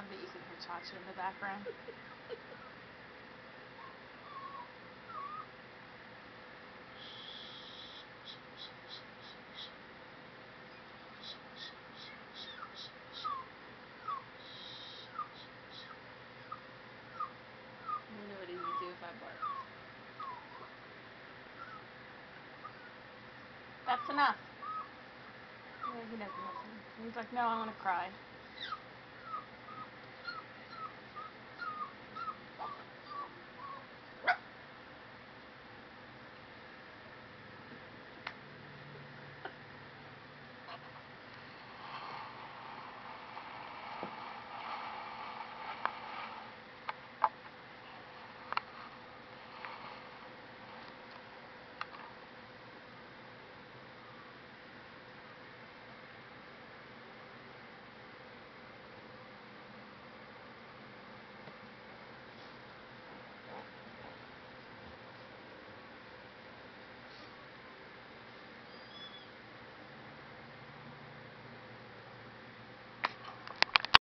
love that you can hear Chacha in the background. I wonder what he would do if I barked. That's enough. Yeah, he doesn't listen. He's like, no, I want to cry.